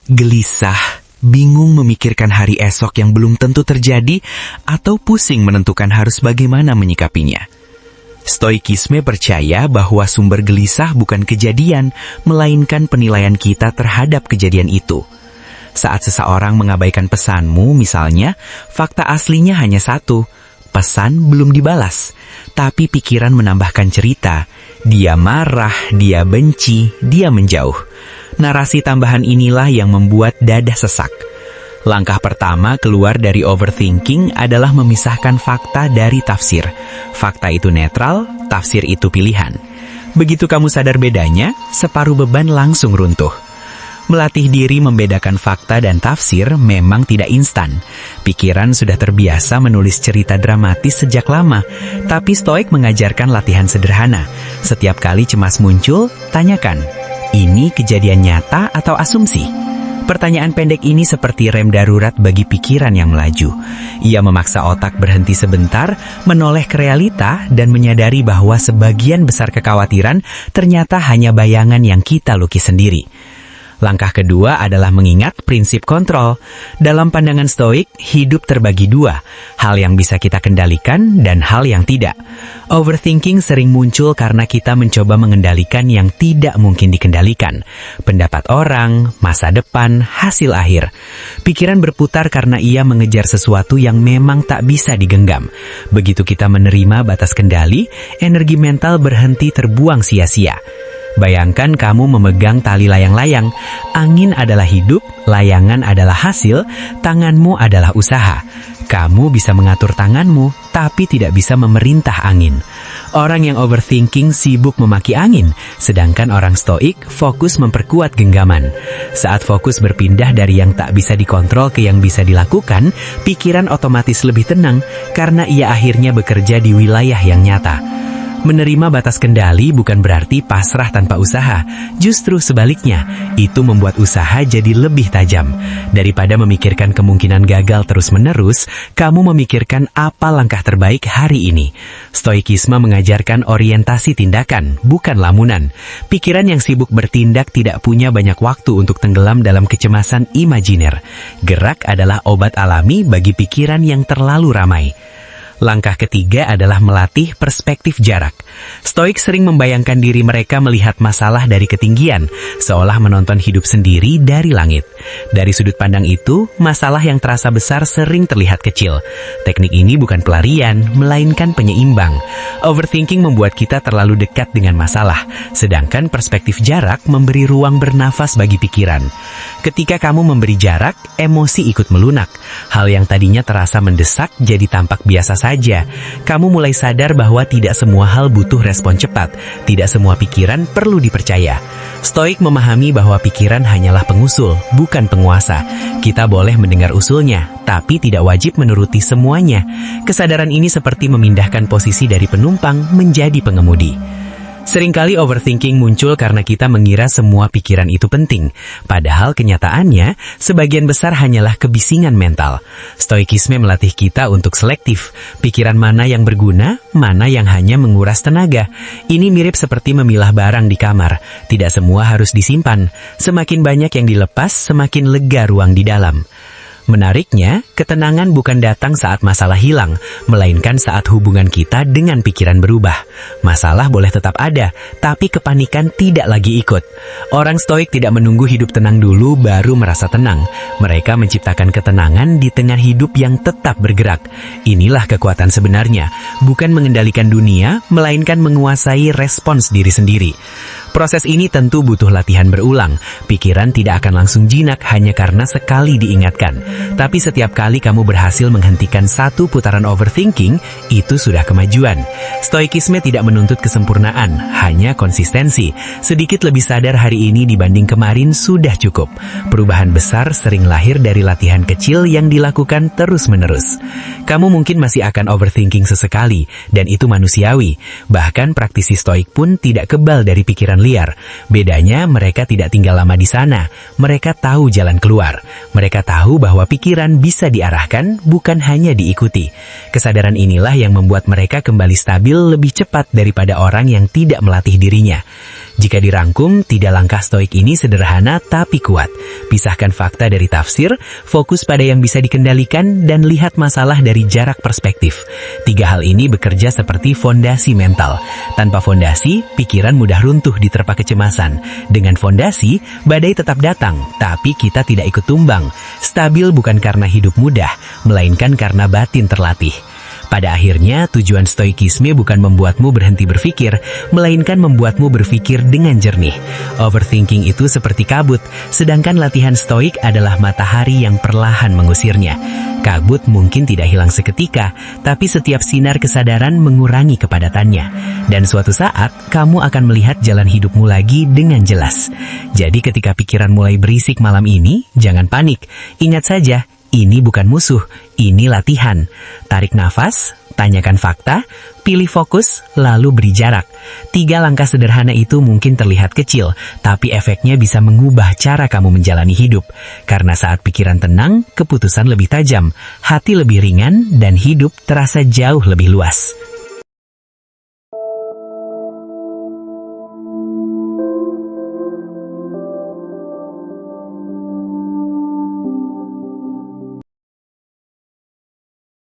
gelisah, bingung memikirkan hari esok yang belum tentu terjadi, atau pusing menentukan harus bagaimana menyikapinya. Stoikisme percaya bahwa sumber gelisah bukan kejadian, melainkan penilaian kita terhadap kejadian itu. Saat seseorang mengabaikan pesanmu, misalnya, fakta aslinya hanya satu, pesan belum dibalas. Tapi pikiran menambahkan cerita, dia marah, dia benci, dia menjauh. Narasi tambahan inilah yang membuat dada sesak. Langkah pertama keluar dari overthinking adalah memisahkan fakta dari tafsir. Fakta itu netral, tafsir itu pilihan. Begitu kamu sadar bedanya, separuh beban langsung runtuh. Melatih diri membedakan fakta dan tafsir memang tidak instan. Pikiran sudah terbiasa menulis cerita dramatis sejak lama, tapi Stoik mengajarkan latihan sederhana. Setiap kali cemas muncul, tanyakan, ini kejadian nyata atau asumsi? Pertanyaan pendek ini seperti rem darurat bagi pikiran yang melaju. Ia memaksa otak berhenti sebentar, menoleh ke realita, dan menyadari bahwa sebagian besar kekhawatiran ternyata hanya bayangan yang kita lukis sendiri. Langkah kedua adalah mengingat prinsip kontrol. Dalam pandangan Stoik, hidup terbagi dua, hal yang bisa kita kendalikan dan hal yang tidak. Overthinking sering muncul karena kita mencoba mengendalikan yang tidak mungkin dikendalikan. Pendapat orang, masa depan, hasil akhir. Pikiran berputar karena ia mengejar sesuatu yang memang tak bisa digenggam. Begitu kita menerima batas kendali, energi mental berhenti terbuang sia-sia. Bayangkan kamu memegang tali layang-layang. Angin adalah hidup, layangan adalah hasil, tanganmu adalah usaha. Kamu bisa mengatur tanganmu, tapi tidak bisa memerintah angin. Orang yang overthinking sibuk memaki angin, sedangkan orang stoik fokus memperkuat genggaman. Saat fokus berpindah dari yang tak bisa dikontrol ke yang bisa dilakukan, pikiran otomatis lebih tenang karena ia akhirnya bekerja di wilayah yang nyata. Menerima batas kendali bukan berarti pasrah tanpa usaha. Justru sebaliknya, itu membuat usaha jadi lebih tajam. Daripada memikirkan kemungkinan gagal terus-menerus, kamu memikirkan apa langkah terbaik hari ini. Stoikisme mengajarkan orientasi tindakan, bukan lamunan. Pikiran yang sibuk bertindak tidak punya banyak waktu untuk tenggelam dalam kecemasan imajiner. Gerak adalah obat alami bagi pikiran yang terlalu ramai. Langkah ketiga adalah melatih perspektif jarak. Stoik sering membayangkan diri mereka melihat masalah dari ketinggian, seolah menonton hidup sendiri dari langit. Dari sudut pandang itu, masalah yang terasa besar sering terlihat kecil. Teknik ini bukan pelarian, melainkan penyeimbang. Overthinking membuat kita terlalu dekat dengan masalah, sedangkan perspektif jarak memberi ruang bernafas bagi pikiran. Ketika kamu memberi jarak, emosi ikut melunak. Hal yang tadinya terasa mendesak jadi tampak biasa saja. Kamu mulai sadar bahwa tidak semua hal butuh respon cepat. Tidak semua pikiran perlu dipercaya. Stoik memahami bahwa pikiran hanyalah pengusul, bukan penguasa. Kita boleh mendengar usulnya, tapi tidak wajib menuruti semuanya. Kesadaran ini seperti memindahkan posisi dari penumpang menjadi pengemudi. Seringkali overthinking muncul karena kita mengira semua pikiran itu penting. Padahal kenyataannya, sebagian besar hanyalah kebisingan mental. Stoikisme melatih kita untuk selektif. Pikiran mana yang berguna, mana yang hanya menguras tenaga. Ini mirip seperti memilah barang di kamar. Tidak semua harus disimpan. Semakin banyak yang dilepas, semakin lega ruang di dalam. Menariknya, ketenangan bukan datang saat masalah hilang, melainkan saat hubungan kita dengan pikiran berubah. Masalah boleh tetap ada, tapi kepanikan tidak lagi ikut. Orang stoik tidak menunggu hidup tenang dulu baru merasa tenang. Mereka menciptakan ketenangan di tengah hidup yang tetap bergerak. Inilah kekuatan sebenarnya, bukan mengendalikan dunia, melainkan menguasai respons diri sendiri. Proses ini tentu butuh latihan berulang. Pikiran tidak akan langsung jinak hanya karena sekali diingatkan. Tapi setiap kali kamu berhasil menghentikan satu putaran overthinking, itu sudah kemajuan. Stoikisme tidak menuntut kesempurnaan, hanya konsistensi. Sedikit lebih sadar hari ini dibanding kemarin sudah cukup. Perubahan besar sering lahir dari latihan kecil yang dilakukan terus-menerus. Kamu mungkin masih akan overthinking sesekali, dan itu manusiawi. Bahkan praktisi stoik pun tidak kebal dari pikiran liar. Bedanya mereka tidak tinggal lama di sana. Mereka tahu jalan keluar. Mereka tahu bahwa pikiran bisa diarahkan, bukan hanya diikuti. Kesadaran inilah yang membuat mereka kembali stabil lebih cepat daripada orang yang tidak melatih dirinya. Jika dirangkum, 3 langkah stoik ini sederhana tapi kuat. Pisahkan fakta dari tafsir, fokus pada yang bisa dikendalikan, dan lihat masalah dari jarak perspektif. 3 hal ini bekerja seperti fondasi mental. Tanpa fondasi, pikiran mudah runtuh diterpa kecemasan. Dengan fondasi, badai tetap datang, tapi kita tidak ikut tumbang. Stabil bukan karena hidup mudah, melainkan karena batin terlatih. Pada akhirnya, tujuan stoikisme bukan membuatmu berhenti berpikir, melainkan membuatmu berpikir dengan jernih. Overthinking itu seperti kabut, sedangkan latihan stoik adalah matahari yang perlahan mengusirnya. Kabut mungkin tidak hilang seketika, tapi setiap sinar kesadaran mengurangi kepadatannya. Dan suatu saat, kamu akan melihat jalan hidupmu lagi dengan jelas. Jadi ketika pikiran mulai berisik malam ini, jangan panik. Ingat saja, ini bukan musuh, ini latihan. Tarik nafas, tanyakan fakta, pilih fokus, lalu beri jarak. 3 langkah sederhana itu mungkin terlihat kecil, tapi efeknya bisa mengubah cara kamu menjalani hidup. Karena saat pikiran tenang, keputusan lebih tajam, hati lebih ringan, dan hidup terasa jauh lebih luas.